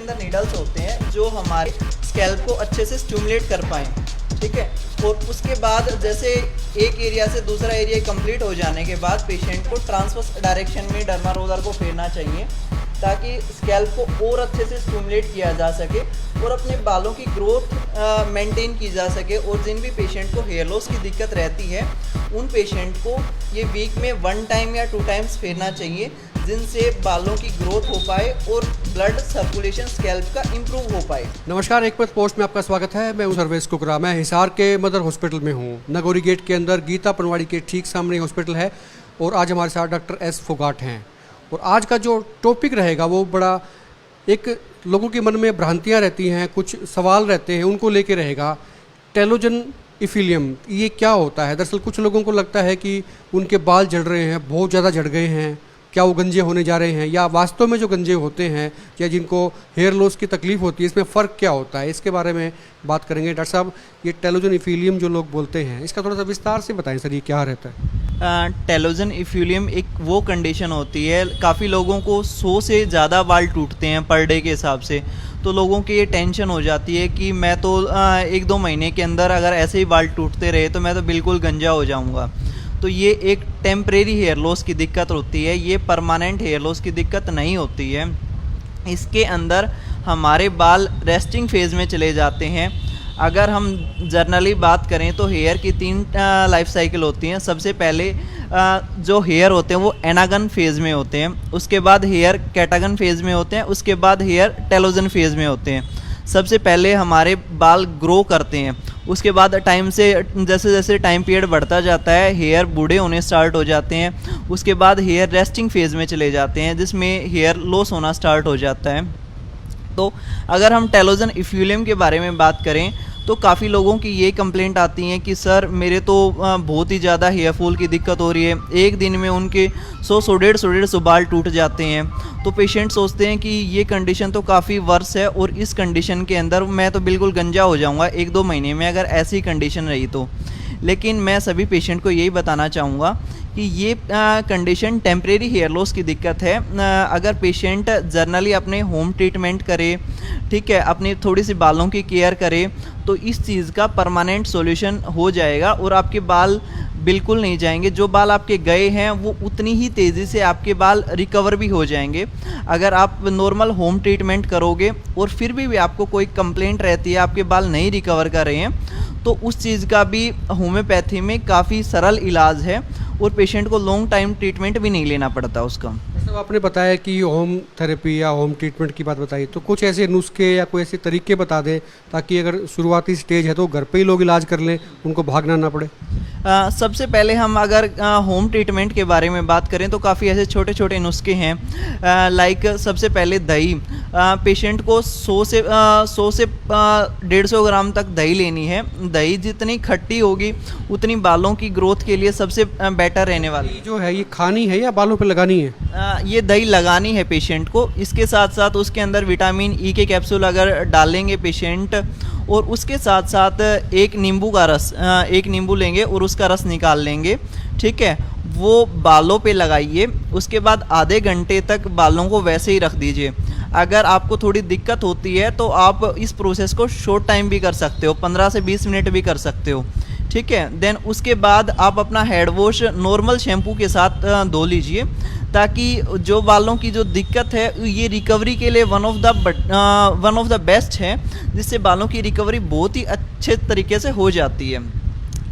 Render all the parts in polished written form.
अंदर नीडल्स होते हैं जो हमारे स्कैल्प को अच्छे से स्टिमुलेट कर पाएँ, ठीक है। और उसके बाद जैसे एक एरिया से दूसरा एरिया कंप्लीट हो जाने के बाद पेशेंट को ट्रांसवर्स डायरेक्शन में डर्मा रोलर को फेरना चाहिए ताकि स्कैल्प को और अच्छे से स्टिमुलेट किया जा सके और अपने बालों की ग्रोथ मेंटेन की जा सके। और जिन भी पेशेंट को हेयर लॉस की दिक्कत रहती है उन पेशेंट को ये वीक में 1 टाइम या 2 टाइम्स फेरना चाहिए, जिनसे बालों की ग्रोथ हो पाए और ब्लड सर्कुलेशन स्कैल्प का इम्प्रूव हो पाए। नमस्कार, एक पथ पोस्ट में आपका स्वागत है। मैं हूं सर्वेश कुकरा। मैं हिसार के मदर हॉस्पिटल में हूं। नगोरी गेट के अंदर गीता पनवाड़ी के ठीक सामने हॉस्पिटल है और आज हमारे साथ डॉक्टर एस फोगाट हैं। और आज का जो टॉपिक रहेगा वो बड़ा एक लोगों के मन में भ्रांतियाँ रहती हैं, कुछ सवाल रहते हैं, उनको लेके रहेगा। टेलोजन इफिलियम ये क्या होता है? दरअसल कुछ लोगों को लगता है कि उनके बाल झड़ रहे हैं, बहुत ज़्यादा झड़ गए हैं, क्या वो गंजे होने जा रहे हैं, या वास्तव में जो गंजे होते हैं या जिनको हेयर लॉस की तकलीफ होती है इसमें फ़र्क क्या होता है, इसके बारे में बात करेंगे। डॉक्टर साहब, ये टेलोजन इफिलियम जो लोग बोलते हैं इसका थोड़ा सा विस्तार से बताएं सर, ये क्या रहता है? टेलोजन इफ्यूलियम एक वो कंडीशन होती है, काफ़ी लोगों को 100 से ज़्यादा बाल टूटते हैं पर डे के हिसाब से, तो लोगों की ये टेंशन हो जाती है कि मैं तो 1-2 महीने के अंदर अगर ऐसे ही बाल टूटते रहे तो मैं तो बिल्कुल गंजा हो जाऊंगा। तो ये एक टेम्परेरी हेयर लॉस की दिक्कत होती है, ये परमानेंट हेयर लॉस की दिक्कत नहीं होती है। इसके अंदर हमारे बाल रेस्टिंग फेज़ में चले जाते हैं। अगर हम जर्नली बात करें तो हेयर की 3 लाइफ साइकिल होती हैं। सबसे पहले जो हेयर होते हैं वो एनागन फेज़ में होते हैं, उसके बाद हेयर कैटागन फेज़ में होते हैं, उसके बाद हेयर टेलोजन फेज़ में होते हैं। सबसे पहले हमारे बाल ग्रो करते हैं, उसके बाद टाइम से जैसे जैसे टाइम पीरियड बढ़ता जाता है हेयर बूढ़े होने स्टार्ट हो जाते हैं। उसके बाद हेयर रेस्टिंग फेज़ में चले जाते हैं जिसमें हेयर लॉस होना स्टार्ट हो जाता है। तो अगर हम टेलोजन इफ्यूलियम के बारे में बात करें तो काफ़ी लोगों की ये कंप्लेंट आती हैं कि सर मेरे तो बहुत ही ज़्यादा हेयर फॉल की दिक्कत हो रही है, एक दिन में उनके 100-150 बाल टूट जाते हैं। तो पेशेंट सोचते हैं कि ये कंडीशन तो काफ़ी वर्स है और इस कंडीशन के अंदर मैं तो बिल्कुल गंजा हो जाऊंगा 1-2 महीने में अगर ऐसी कंडीशन रही तो। लेकिन मैं सभी पेशेंट को यही बताना चाहूँगा कि ये कंडीशन टेम्परेरी हेयर लॉस की दिक्कत है। अगर पेशेंट जर्नली अपने होम ट्रीटमेंट करे, ठीक है, अपनी थोड़ी सी बालों की केयर करे तो इस चीज़ का परमानेंट सॉल्यूशन हो जाएगा और आपके बाल बिल्कुल नहीं जाएंगे। जो बाल आपके गए हैं वो उतनी ही तेज़ी से आपके बाल रिकवर भी हो जाएंगे। अगर आप नॉर्मल होम ट्रीटमेंट करोगे और फिर भी आपको कोई कंप्लेंट रहती है, आपके बाल नहीं रिकवर कर रहे हैं, तो उस चीज़ का भी होम्योपैथी में काफ़ी सरल इलाज है और पेशेंट को लॉन्ग टाइम ट्रीटमेंट भी नहीं लेना पड़ता उसका। मतलब आपने बताया कि होम थेरेपी या होम ट्रीटमेंट की बात बताई, तो कुछ ऐसे नुस्खे या कोई ऐसे तरीके बता दें ताकि अगर शुरुआती स्टेज है तो घर पे ही लोग इलाज कर लें, उनको भागना ना पड़े। सबसे पहले हम अगर होम ट्रीटमेंट के बारे में बात करें तो काफ़ी ऐसे छोटे छोटे नुस्खे हैं। लाइक सबसे पहले दही, पेशेंट को 100 से 150 ग्राम तक दही लेनी है। दही जितनी खट्टी होगी उतनी बालों की ग्रोथ के लिए सबसे बेटर रहने वाली। जो है ये खानी है या बालों पे लगानी है? ये दही लगानी है पेशेंट को। इसके साथ साथ उसके अंदर विटामिन ई के कैप्सूल अगर डालेंगे पेशेंट, और उसके साथ साथ एक नींबू का रस, एक नींबू लेंगे और उसका रस निकाल लेंगे, ठीक है, वो बालों पे लगाइए। उसके बाद आधे घंटे तक बालों को वैसे ही रख दीजिए। अगर आपको थोड़ी दिक्कत होती है तो आप इस प्रोसेस को शॉर्ट टाइम भी कर सकते हो, 15 से 20 मिनट भी कर सकते हो, ठीक है। देन उसके बाद आप अपना हेड वॉश नॉर्मल शैम्पू के साथ धो लीजिए ताकि जो बालों की जो दिक्कत है ये रिकवरी के लिए वन ऑफ द बेस्ट है, जिससे बालों की रिकवरी बहुत ही अच्छे तरीके से हो जाती है।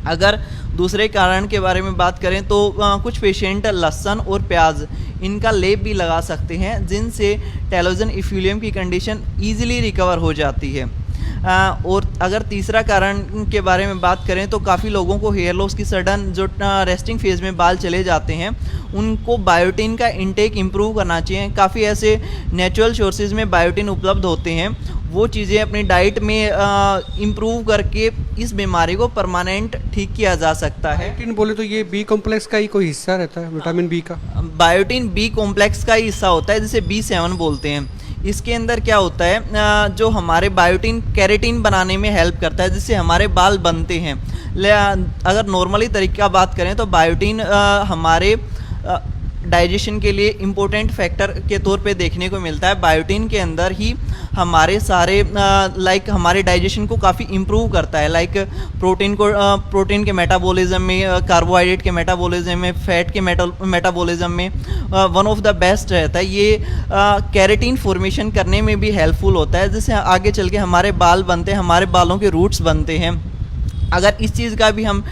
अगर दूसरे कारण के बारे में बात करें तो कुछ पेशेंट लहसुन और प्याज इनका लेप भी लगा सकते हैं, जिनसे टेलोजन इफ्यूलियम की कंडीशन ईजिली रिकवर हो जाती है। और अगर तीसरा कारण के बारे में बात करें तो काफ़ी लोगों को हेयर लॉस की सडन जो रेस्टिंग फेज़ में बाल चले जाते हैं उनको बायोटिन का इंटेक इम्प्रूव करना चाहिए। काफ़ी ऐसे नेचुरल सोर्सेज में बायोटिन उपलब्ध होते हैं, वो चीज़ें अपनी डाइट में इम्प्रूव करके इस बीमारी को परमानेंट ठीक किया जा सकता है। बायोटिन बोले तो ये बी कॉम्प्लेक्स का ही कोई हिस्सा रहता है, विटामिन बी का? बायोटिन बी कॉम्प्लेक्स का ही हिस्सा होता है, जिसे B7 बोलते हैं। इसके अंदर क्या होता है, जो हमारे बायोटिन कैरेटिन बनाने में हेल्प करता है, जिससे हमारे बाल बनते हैं। अगर नॉर्मली तरीका बात करें तो बायोटिन हमारे डाइजेशन के लिए इम्पोर्टेंट फैक्टर के तौर पे देखने को मिलता है। बायोटिन के अंदर ही हमारे सारे लाइक हमारे डाइजेशन को काफ़ी इम्प्रूव करता है। लाइक प्रोटीन के मेटाबॉलिज्म में, कार्बोहाइड्रेट के मेटाबॉलिज्म में, फैट के मेटाबॉलिज्म में वन ऑफ द बेस्ट रहता है। ये कैरेटीन फॉर्मेशन करने में भी हेल्पफुल होता है, जिससे आगे चल के हमारे बाल बनते हैं, हमारे बालों के रूट्स बनते हैं। अगर इस चीज़ का भी हम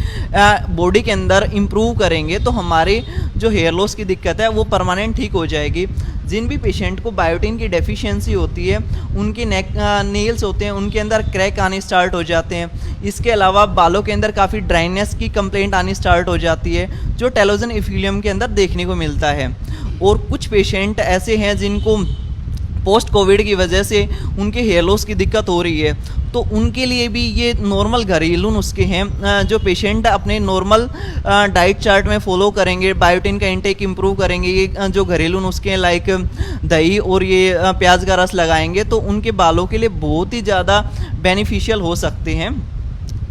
बॉडी के अंदर इम्प्रूव करेंगे तो हमारे जो हेयर लॉस की दिक्कत है वो परमानेंट ठीक हो जाएगी। जिन भी पेशेंट को बायोटिन की डेफिशिएंसी होती है, उनके नेल्स होते हैं, उनके अंदर क्रैक आने स्टार्ट हो जाते हैं। इसके अलावा बालों के अंदर काफ़ी ड्राइनेस की कंप्लेंट आनी स्टार्ट हो जाती है, जो टेलोजन इफिलियम के अंदर देखने को मिलता है। और कुछ पेशेंट ऐसे हैं जिनको पोस्ट कोविड की वजह से उनके हेयर लॉस की दिक्कत हो रही है, तो उनके लिए भी ये नॉर्मल घरेलू नुस्खे हैं। जो पेशेंट अपने नॉर्मल डाइट चार्ट में फॉलो करेंगे, बायोटिन का इंटेक इंप्रूव करेंगे, ये जो घरेलू नुस्खे हैं लाइक दही और ये प्याज का रस लगाएंगे, तो उनके बालों के लिए बहुत ही ज़्यादा बेनिफिशियल हो सकते हैं।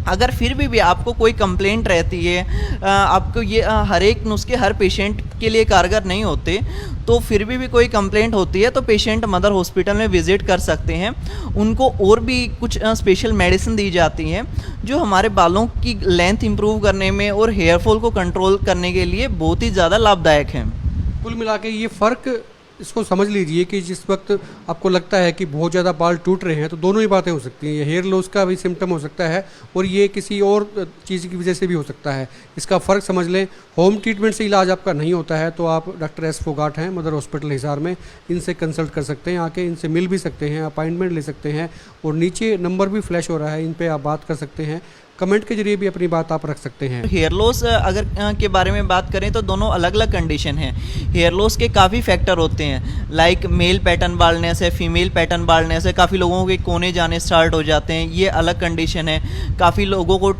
अगर फिर भी आपको कोई कंप्लेंट रहती है, आपको ये हर एक नुस्खे हर पेशेंट के लिए कारगर नहीं होते, तो फिर भी कोई कंप्लेंट होती है तो पेशेंट मदर हॉस्पिटल में विज़िट कर सकते हैं। उनको और भी कुछ स्पेशल मेडिसिन दी जाती हैं जो हमारे बालों की लेंथ इंप्रूव करने में और हेयर फॉल को कंट्रोल करने के लिए बहुत ही ज़्यादा लाभदायक हैं। कुल मिला के ये फ़र्क इसको समझ लीजिए कि जिस वक्त आपको लगता है कि बहुत ज़्यादा बाल टूट रहे हैं, तो दोनों ही बातें हो सकती हैं। ये हेयर लॉस का भी सिम्टम हो सकता है और ये किसी और चीज़ की वजह से भी हो सकता है। इसका फ़र्क समझ लें। होम ट्रीटमेंट से इलाज आपका नहीं होता है तो आप डॉक्टर एस फोगाट हैं मदर हॉस्पिटल हिसार में, इनसे कंसल्ट कर सकते हैं, आके इनसे मिल भी सकते हैं, अपॉइंटमेंट ले सकते हैं। और नीचे नंबर भी फ्लैश हो रहा है, इन पर आप बात कर सकते हैं। कमेंट के जरिए भी अपनी बात आप रख सकते हैं। हेयर लॉस अगर के बारे में बात करें तो दोनों अलग अलग कंडीशन हैं। हेयर लॉस के काफ़ी फैक्टर होते हैं, लाइक मेल पैटर्न बाल्डनेस है, फीमेल पैटर्न बाल्डनेस है, काफ़ी लोगों के कोने जाने स्टार्ट हो जाते हैं, ये अलग कंडीशन है। काफ़ी लोगों को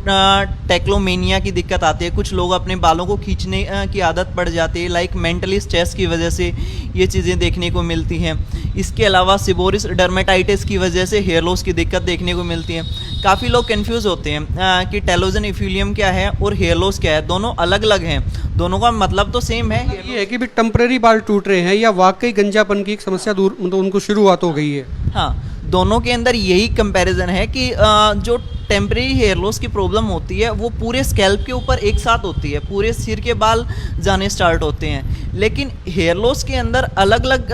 टेक्लोमेनिया की दिक्कत आती है, कुछ लोग अपने बालों को खींचने की आदत पड़ जाती है, लाइक मेंटली स्ट्रेस की वजह से ये चीज़ें देखने को मिलती हैं। इसके अलावा सिबोरिस डर्मेटाइटिस की वजह से हेयर लॉस की दिक्कत देखने को मिलती है। काफ़ी लोग कंफ्यूज होते हैं कि टेलोजन इफिलियम क्या है और हेयर लॉस क्या है, दोनों अलग अलग हैं, दोनों का मतलब तो सेम है। ये है कि भी टेम्परेरी बाल टूट रहे हैं या वाकई गंजापन की एक समस्या दूर, मतलब उनको शुरुआत हो गई है। हाँ, दोनों के अंदर यही कंपैरिजन है कि जो टेम्परेरी हेयर लॉस की प्रॉब्लम होती है वो पूरे स्कैल्प के ऊपर एक साथ होती है, पूरे सिर के बाल जाने स्टार्ट होते हैं। लेकिन हेयर लॉस के अंदर अलग अलग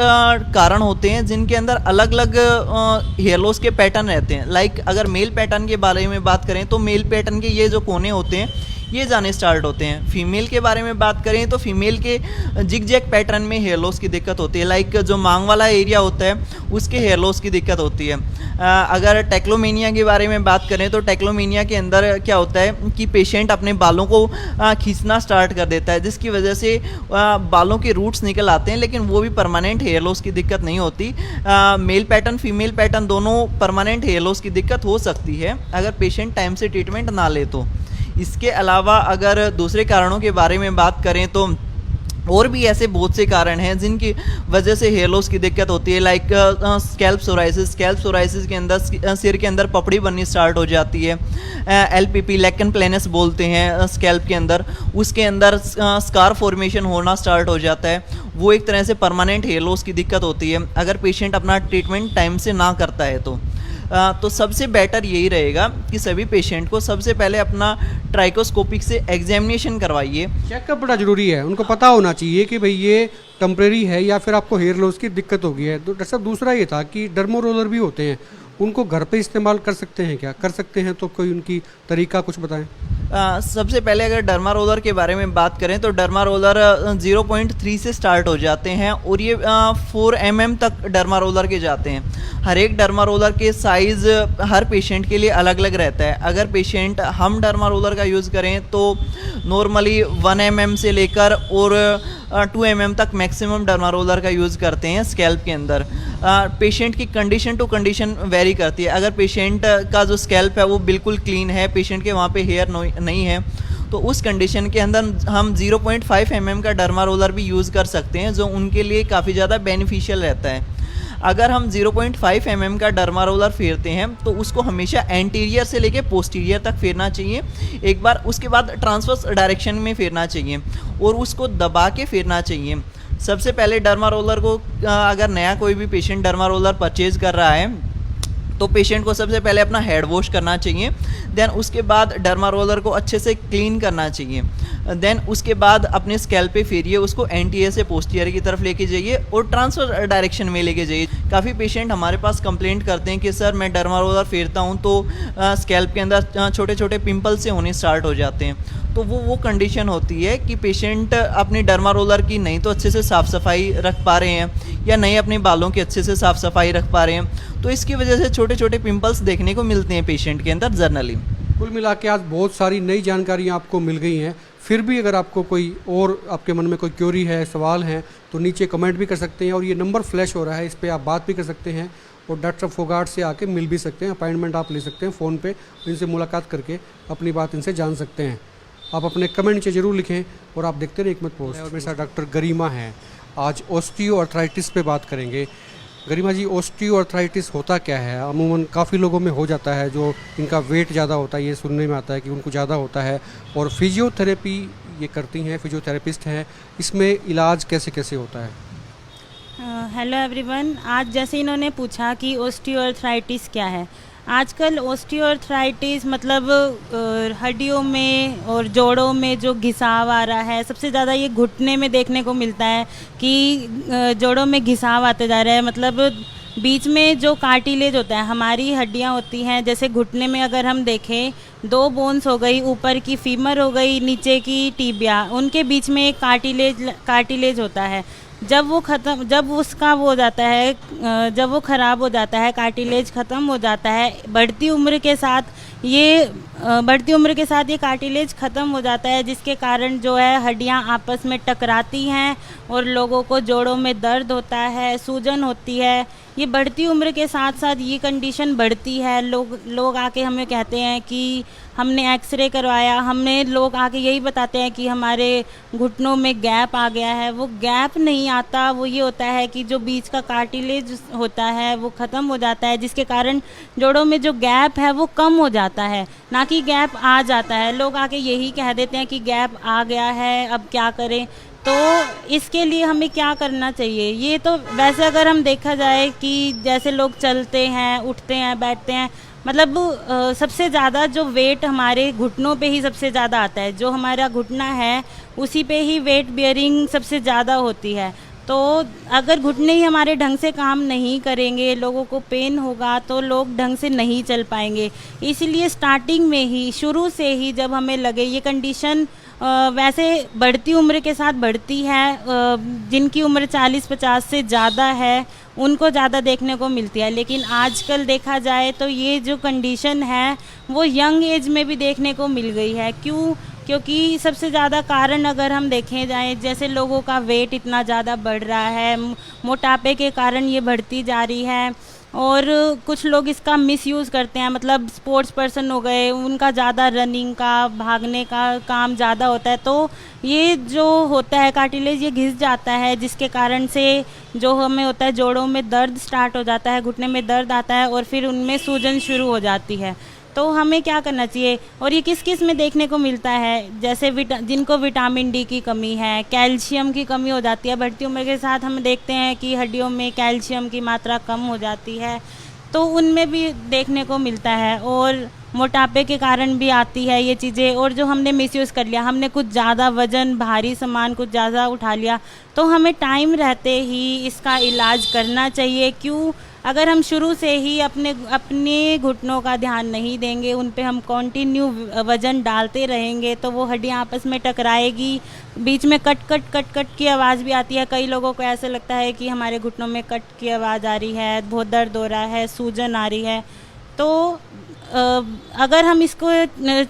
कारण होते हैं जिनके अंदर अलग अलग हेयर लॉस के पैटर्न रहते हैं। लाइक अगर मेल पैटर्न के बारे में बात करें तो मेल पैटर्न के ये जो कोने होते हैं ये जाने स्टार्ट होते हैं। फीमेल के बारे में बात करें तो फीमेल के जिग जैग पैटर्न में हेयर लॉस की दिक्कत होती है, लाइक जो मांग वाला एरिया होता है उसके हेयर लॉस की दिक्कत होती है। अगर टेक्लोमेनिया के बारे में बात करें तो टेक्लोमेनिया के अंदर क्या होता है कि पेशेंट अपने बालों को खींचना स्टार्ट कर देता है, जिसकी वजह से बालों के रूट्स निकल आते हैं, लेकिन वो भी परमानेंट हेयर लॉस की दिक्कत नहीं होती। मेल पैटर्न फीमेल पैटर्न दोनों परमानेंट हेयर लॉस की दिक्कत हो सकती है अगर पेशेंट टाइम से ट्रीटमेंट ना ले तो। इसके अलावा अगर दूसरे कारणों के बारे में बात करें तो और भी ऐसे बहुत से कारण हैं जिनकी वजह से हेयर लॉस की दिक्कत होती है, like scalp psoriasis. Scalp psoriasis के अंदर सिर के अंदर पपड़ी बननी स्टार्ट हो जाती है। LPP लेकन प्लेनस बोलते हैं स्कैल्प के अंदर, उसके अंदर स्कार फॉर्मेशन होना स्टार्ट हो जाता है। वो एक तरह से परमानेंट हेयर लॉस की दिक्कत होती है अगर पेशेंट अपना ट्रीटमेंट टाइम से ना करता है तो सबसे बेटर यही रहेगा कि सभी पेशेंट को सबसे पहले अपना ट्राइकोस्कोपिक से एग्जामिनेशन करवाइए। चेकअप बड़ा जरूरी है, उनको पता होना चाहिए कि भाई ये टेम्परेरी है या फिर आपको हेयर लॉस की दिक्कत हो गई है। तो डॉक्टर साहब दूसरा ये था कि डर्मो रोलर भी होते हैं, उनको घर पे इस्तेमाल कर सकते हैं क्या? कर सकते हैं तो कोई उनकी तरीका कुछ बताएं। सबसे पहले अगर डर्मा रोलर के बारे में बात करें तो डर्मा रोलर 0.3 से स्टार्ट हो जाते हैं और ये 4 mm तक डर्मा रोलर के जाते हैं। हर एक डर्मा रोलर के साइज़ हर पेशेंट के लिए अलग अलग रहता है। अगर पेशेंट हम डर्मा रोलर का यूज़ करें तो नॉर्मली 1 mm से लेकर और 2 mm तक मैक्सिमम डर्मा रोलर का यूज़ करते हैं स्कैल्प के अंदर। पेशेंट की कंडीशन टू कंडीशन वेरी करती है। अगर पेशेंट का जो स्कैल्प है वो बिल्कुल क्लीन है, पेशेंट के वहाँ पे हेयर नहीं है, तो उस कंडीशन के अंदर हम 0.5 mm का डर्मा रोलर भी यूज़ कर सकते हैं, जो उनके लिए काफ़ी ज़्यादा बेनिफिशियल रहता है। अगर हम 0.5 mm का डर्मा रोलर फेरते हैं तो उसको हमेशा एंटीरियर से लेके पोस्टीरियर तक फेरना चाहिए एक बार, उसके बाद ट्रांसवर्स डायरेक्शन में फेरना चाहिए और उसको दबा के फेरना चाहिए। सबसे पहले डर्मा रोलर को अगर नया कोई भी पेशेंट डर्मा रोलर परचेज कर रहा है तो पेशेंट को सबसे पहले अपना हेड वॉश करना चाहिए। देन उसके बाद डर्मा रोलर को अच्छे से क्लीन करना चाहिए। देन उसके बाद अपने स्कैल्प पे फेरिए, उसको एंटीए से पोस्टीरियर की तरफ लेके जाइए और ट्रांसफर डायरेक्शन में लेके जाइए। काफ़ी पेशेंट हमारे पास कंप्लेंट करते हैं कि सर मैं डर्मा रोलर फेरता हूँ तो स्कैल्प के अंदर छोटे छोटे पिंपल से होने स्टार्ट हो जाते हैं। तो वो कंडीशन होती है कि पेशेंट अपनी डर्मा रोलर की नहीं तो अच्छे से साफ़ सफाई रख पा रहे हैं या नहीं अपने बालों की अच्छे से साफ़ सफाई रख पा रहे हैं, तो इसकी वजह से छोटे छोटे पिंपल्स देखने को मिलते हैं पेशेंट के अंदर जर्नली। कुल मिला के आज बहुत सारी नई जानकारियाँ आपको मिल गई हैं। फिर भी अगर आपको कोई और आपके मन में कोई क्वेरी है, सवाल हैं, तो नीचे कमेंट भी कर सकते हैं और ये नंबर फ्लैश हो रहा है, इस पर आप बात भी कर सकते हैं और डॉक्टर फोगाट से आके मिल भी सकते हैं। अपॉइंटमेंट आप ले सकते हैं फ़ोन पे, इनसे मुलाकात करके अपनी बात इनसे जान सकते हैं। आप अपने कमेंट नीचे ज़रूर लिखें और आप देखते रहे एकमत पोस्ट। और मेरे साथ डॉक्टर गरिमा हैं। आज ऑस्टियोआर्थराइटिस पे बात करेंगे। गरिमा जी, ऑस्टियोआर्थराइटिस होता क्या है? अमूमन काफ़ी लोगों में हो जाता है, जो इनका वेट ज़्यादा होता है, ये सुनने में आता है कि उनको ज़्यादा होता है और फिजियोथेरेपी ये करती हैं, फिजियोथेरेपिस्ट हैं। इसमें इलाज कैसे कैसे होता है? Hello everyone. आज जैसे इन्होंने पूछा कि ऑस्टियोआर्थराइटिस क्या है, आजकल ऑस्टियोआर्थराइटिस मतलब हड्डियों में और जोड़ों में जो घिसाव आ रहा है, सबसे ज़्यादा ये घुटने में देखने को मिलता है कि जोड़ों में घिसाव आते जा रहा है। मतलब बीच में जो कार्टिलेज होता है, हमारी हड्डियां होती हैं, जैसे घुटने में अगर हम देखें 2 बोन्स हो गई, ऊपर की फीमर हो गई, नीचे की टिबिया, उनके बीच में एक कार्टिलेज होता है। जब वो ख़राब हो जाता है, कार्टिलेज ख़त्म हो जाता है, बढ़ती उम्र के साथ ये कार्टिलेज ख़त्म हो जाता है, जिसके कारण जो है हड्डियां आपस में टकराती हैं और लोगों को जोड़ों में दर्द होता है, सूजन होती है। ये बढ़ती उम्र के साथ साथ ये कंडीशन बढ़ती है। लोग आके हमें कहते हैं कि हमने एक्सरे करवाया, लोग आके यही बताते हैं कि हमारे घुटनों में गैप आ गया है। वो गैप नहीं आता, वो ये होता है कि जो बीच का कार्टिलेज होता है वो ख़त्म हो जाता है, जिसके कारण जोड़ों में जो गैप है वो कम हो जाता है, ना कि गैप आ जाता है। लोग आके यही कह देते हैं कि गैप आ गया है, अब क्या करें। तो इसके लिए हमें क्या करना चाहिए? ये तो वैसे अगर हम देखा जाए कि जैसे लोग चलते हैं, उठते हैं, बैठते हैं, मतलब सबसे ज़्यादा जो वेट हमारे घुटनों पे ही सबसे ज़्यादा आता है। जो हमारा घुटना है उसी पे ही वेट बियरिंग सबसे ज़्यादा होती है। तो अगर घुटने ही हमारे ढंग से काम नहीं करेंगे, लोगों को पेन होगा, तो लोग ढंग से नहीं चल पाएंगे। इसीलिए स्टार्टिंग में ही, शुरू से ही जब हमें लगे ये कंडीशन वैसे बढ़ती उम्र के साथ बढ़ती है, जिनकी उम्र 40-50 से ज़्यादा है उनको ज़्यादा देखने को मिलती है, लेकिन आजकल देखा जाए तो ये जो कंडीशन है वो यंग एज में भी देखने को मिल गई है। क्योंकि सबसे ज़्यादा कारण अगर हम देखें जाए, जैसे लोगों का वेट इतना ज़्यादा बढ़ रहा है, मोटापे के कारण ये बढ़ती जा रही है, और कुछ लोग इसका मिसयूज़ करते हैं। मतलब स्पोर्ट्स पर्सन हो गए, उनका ज़्यादा रनिंग का, भागने का काम ज़्यादा होता है, तो ये जो होता है कार्टिलेज ये घिस जाता है, जिसके कारण से जो हमें होता है जोड़ों में दर्द स्टार्ट हो जाता है, घुटने में दर्द आता है और फिर उनमें सूजन शुरू हो जाती है। तो हमें क्या करना चाहिए? और ये किस किस में देखने को मिलता है? जैसे जिनको विटामिन डी की कमी है, कैल्शियम की कमी हो जाती है, बढ़ती उम्र के साथ हम देखते हैं कि हड्डियों में कैल्शियम की मात्रा कम हो जाती है, तो उनमें भी देखने को मिलता है। और मोटापे के कारण भी आती है ये चीज़ें। और जो हमने मिसयूज़ कर लिया, हमने कुछ ज़्यादा वज़न, भारी सामान कुछ ज़्यादा उठा लिया, तो हमें टाइम रहते ही इसका इलाज करना चाहिए। क्यों? अगर हम शुरू से ही अपने घुटनों का ध्यान नहीं देंगे, उन पे हम कंटिन्यू वज़न डालते रहेंगे, तो वो हड्डियाँ आपस में टकराएगी, बीच में कट कट की आवाज़ भी आती है। कई लोगों को ऐसे लगता है कि हमारे घुटनों में कट की आवाज़ आ रही है, बहुत दर्द हो रहा है, सूजन आ रही है। तो अगर हम इसको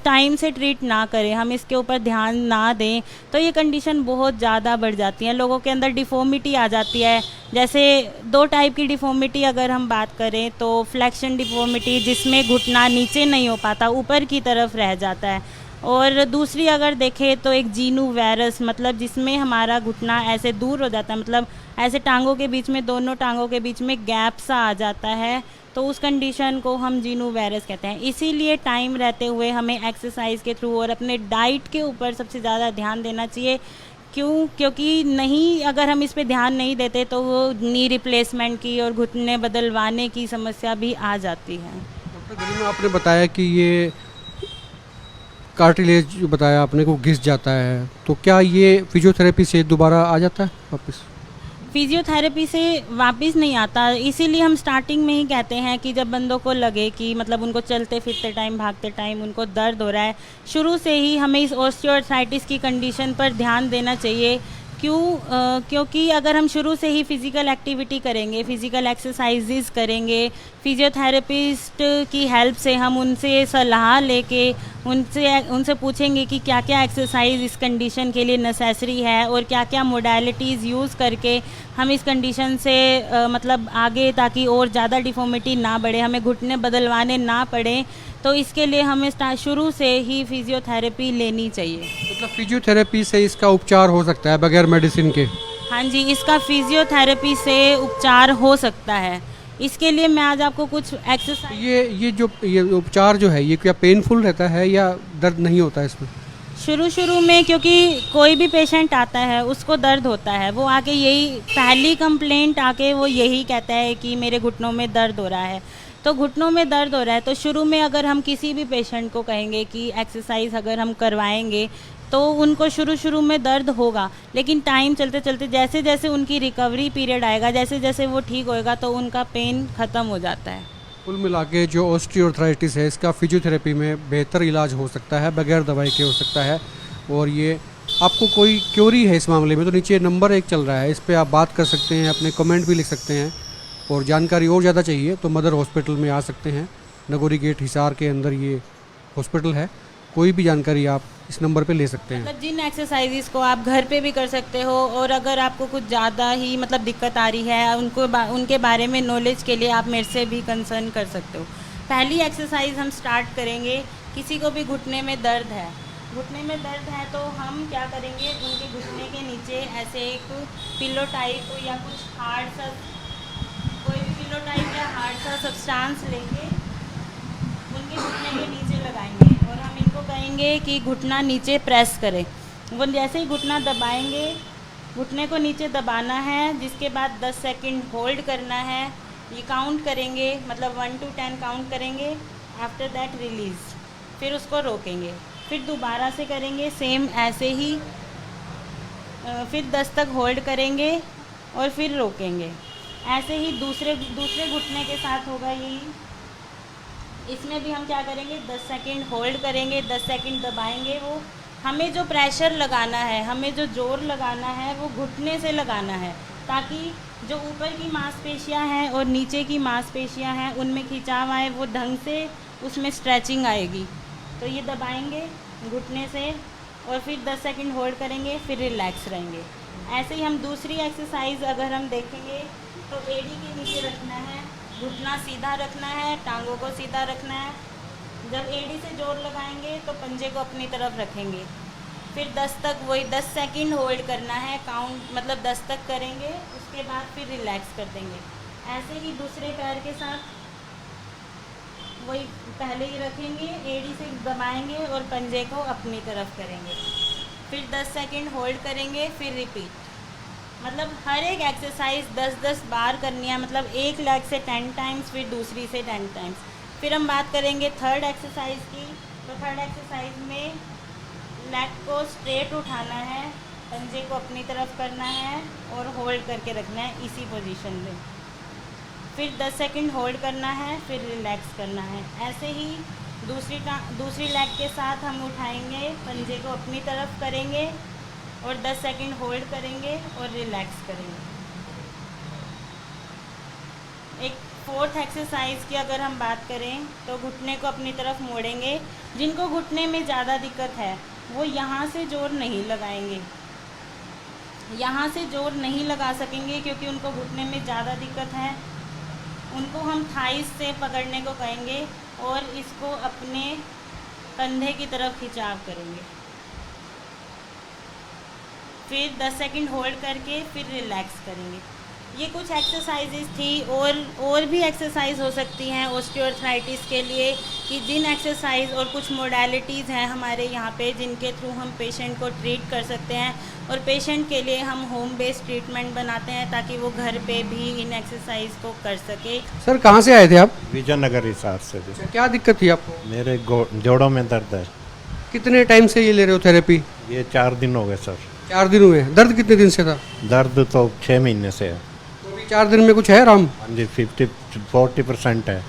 टाइम से ट्रीट ना करें, हम इसके ऊपर ध्यान ना दें, तो ये कंडीशन बहुत ज़्यादा बढ़ जाती है। लोगों के अंदर डिफॉर्मिटी आ जाती है। जैसे 2 टाइप की डिफॉर्मिटी अगर हम बात करें तो फ्लेक्शन डिफॉर्मिटी, जिसमें घुटना नीचे नहीं हो पाता, ऊपर की तरफ रह जाता है। और दूसरी अगर देखें तो एक जीनू वायरस, मतलब जिसमें हमारा घुटना ऐसे दूर हो जाता है, मतलब ऐसे टांगों के बीच में, दोनों टांगों के बीच में गैप सा आ जाता है, तो उस कंडीशन को हम जीनू वायरस कहते हैं। इसीलिए टाइम रहते हुए हमें एक्सरसाइज के थ्रू और अपने डाइट के ऊपर सबसे ज़्यादा ध्यान देना चाहिए क्यों? क्योंकि नहीं, अगर हम इस पे ध्यान नहीं देते तो वो नी रिप्लेसमेंट की और घुटने बदलवाने की समस्या भी आ जाती है। डॉक्टर गरिमा, आपने बताया कि ये कार्टिलेज जो बताया आपने को घिस जाता है, तो क्या ये फिजियोथेरेपी से दोबारा आ जाता है वापस? फिजियोथेरेपी से वापस नहीं आता, इसीलिए हम स्टार्टिंग में ही कहते हैं कि जब बंदों को लगे कि मतलब उनको चलते फिरते टाइम, भागते टाइम उनको दर्द हो रहा है, शुरू से ही हमें इस ऑस्टियोआर्थराइटिस की कंडीशन पर ध्यान देना चाहिए। क्योंकि अगर हम शुरू से ही फिज़िकल एक्टिविटी करेंगे, फिज़िकल एक्सरसाइजेज करेंगे, फिजियोथेरेपिस्ट की हेल्प से हम उनसे सलाह लेके उनसे पूछेंगे कि क्या क्या एक्सरसाइज इस कंडीशन के लिए नेसेसरी है और क्या क्या मोडालिटीज़ यूज़ करके हम इस कंडीशन से मतलब आगे, ताकि और ज़्यादा डिफॉर्मिटी ना बढ़े, हमें घुटने बदलवाने ना पड़े, तो इसके लिए हमें शुरू से ही फिजियोथेरेपी लेनी चाहिए। मतलब फिजियोथेरेपी से इसका उपचार हो सकता है बगैर मेडिसिन के? हाँ जी, इसका फिजियोथेरेपी से उपचार हो सकता है। इसके लिए मैं आज आपको कुछ एक्सरसाइज। ये उपचार जो है ये क्या पेनफुल रहता है या दर्द नहीं होता है इसमें? शुरू में क्योंकि कोई भी पेशेंट आता है उसको दर्द होता है, वो आके यही पहली कंप्लेंट आके वो यही कहता है कि मेरे घुटनों में दर्द हो रहा है। तो घुटनों में दर्द हो रहा है तो शुरू में अगर हम किसी भी पेशेंट को कहेंगे कि एक्सरसाइज अगर हम करवाएंगे तो उनको शुरू में दर्द होगा, लेकिन टाइम चलते चलते जैसे जैसे उनकी रिकवरी पीरियड आएगा, जैसे जैसे वो ठीक होएगा तो उनका पेन ख़त्म हो जाता है। कुल मिला के जो ऑस्टियोआर्थराइटिस है इसका फिजियोथेरेपी में बेहतर इलाज हो सकता है, बगैर दवाई के हो सकता है। और ये आपको कोई क्योरी है इस मामले में तो नीचे नंबर 1 चल रहा है, इस पर आप बात कर सकते हैं, अपने कमेंट भी लिख सकते हैं। और जानकारी और ज़्यादा चाहिए तो मदर हॉस्पिटल में आ सकते हैं, नगोरी गेट हिसार के अंदर ये हॉस्पिटल है। कोई भी जानकारी आप इस नंबर पे ले सकते हैं। मतलब जिन एक्सरसाइजेस को आप घर पे भी कर सकते हो, और अगर आपको कुछ ज़्यादा ही मतलब दिक्कत आ रही है उनके बारे में नॉलेज के लिए आप मेरे से भी कंसर्न कर सकते हो। पहली एक्सरसाइज हम स्टार्ट करेंगे, किसी को भी घुटने में दर्द है, तो हम क्या करेंगे, उनके घुटने के नीचे ऐसे एक पिलो टाइप या कुछ हार्ड सा, कोई भी पिलो टाइप या हार्ड सा सब्सटेंस लेके उनके घुटने के नीचे लगाएंगे और हम इनको कहेंगे कि घुटना नीचे प्रेस करें। वो जैसे ही घुटना दबाएंगे, घुटने को नीचे दबाना है, जिसके बाद 10 सेकंड होल्ड करना है। ये काउंट करेंगे, मतलब 1 to 10 काउंट करेंगे, आफ्टर दैट रिलीज़, फिर उसको रोकेंगे, फिर दोबारा से करेंगे सेम ऐसे ही, फिर 10 तक होल्ड करेंगे और फिर रोकेंगे। ऐसे ही दूसरे घुटने के साथ होगा यही। इसमें भी हम क्या करेंगे, 10 सेकंड होल्ड करेंगे, 10 सेकंड दबाएंगे। वो हमें जो प्रेशर लगाना है, हमें जो जोर लगाना है वो घुटने से लगाना है, ताकि जो ऊपर की मांसपेशियां हैं और नीचे की मांसपेशियां हैं उनमें खिंचाव आए, वो ढंग से उसमें स्ट्रेचिंग आएगी। तो ये दबाएंगे घुटने से और फिर 10 सेकंड होल्ड करेंगे, फिर रिलैक्स रहेंगे। ऐसे ही हम दूसरी एक्सरसाइज अगर हम देखेंगे तो एड़ी के नीचे रखना है, घुटना सीधा रखना है, टांगों को सीधा रखना है। जब एड़ी से जोर लगाएंगे तो पंजे को अपनी तरफ रखेंगे, फिर 10 तक वही 10 सेकंड होल्ड करना है, काउंट मतलब 10 तक करेंगे, उसके बाद फिर रिलैक्स कर देंगे। ऐसे ही दूसरे पैर के साथ वही पहले ही रखेंगे, एड़ी से दबाएंगे और पंजे को अपनी तरफ करेंगे, फिर 10 सेकंड होल्ड करेंगे, फिर रिपीट। मतलब हर एक एक्सरसाइज 10-10 बार करनी है, मतलब एक लेग से 10 टाइम्स, फिर दूसरी से 10 टाइम्स। फिर हम बात करेंगे थर्ड एक्सरसाइज की, तो थर्ड एक्सरसाइज में लेग को स्ट्रेट उठाना है, पंजे को अपनी तरफ करना है और होल्ड करके रखना है इसी पोजीशन में, फिर 10 सेकंड होल्ड करना है, फिर रिलैक्स करना है। ऐसे ही दूसरी लेग के साथ हम उठाएंगे, पंजे को अपनी तरफ करेंगे और 10 सेकंड होल्ड करेंगे और रिलैक्स करेंगे। एक फोर्थ एक्सरसाइज की अगर हम बात करें तो घुटने को अपनी तरफ मोड़ेंगे। जिनको घुटने में ज़्यादा दिक्कत है वो यहाँ से जोर नहीं लगाएंगे, यहाँ से जोर नहीं लगा सकेंगे क्योंकि उनको घुटने में ज़्यादा दिक्कत है। उनको हम थाइस से पकड़ने को कहेंगे और इसको अपने कंधे की तरफ खिंचाव करेंगे, फिर 10 सेकंड होल्ड करके फिर रिलैक्स करेंगे। ये कुछ एक्सरसाइजेज थी और भी एक्सरसाइज हो सकती हैं ऑस्टियोआर्थराइटिस के लिए, कि जिन एक्सरसाइज और कुछ मोडालिटीज़ हैं हमारे यहाँ पे जिनके थ्रू हम पेशेंट को ट्रीट कर सकते हैं, और पेशेंट के लिए हम होम बेस्ड ट्रीटमेंट बनाते हैं ताकि वो घर पे भी इन एक्सरसाइज को कर सके। सर कहाँ से आए थे आप? विजयनगर हिसार से जी। क्या दिक्कत थी आपको? मेरे जोड़ों में दर्द है। कितने टाइम से ये ले रहे हो थेरेपी? ये 4 दिन हो गए सर। 4 दिन हुए हैं। दर्द कितने दिन से था? दर्द तो 6 महीने से है। तो अभी 4 दिन में कुछ है आराम? हाँ जी, 40% है।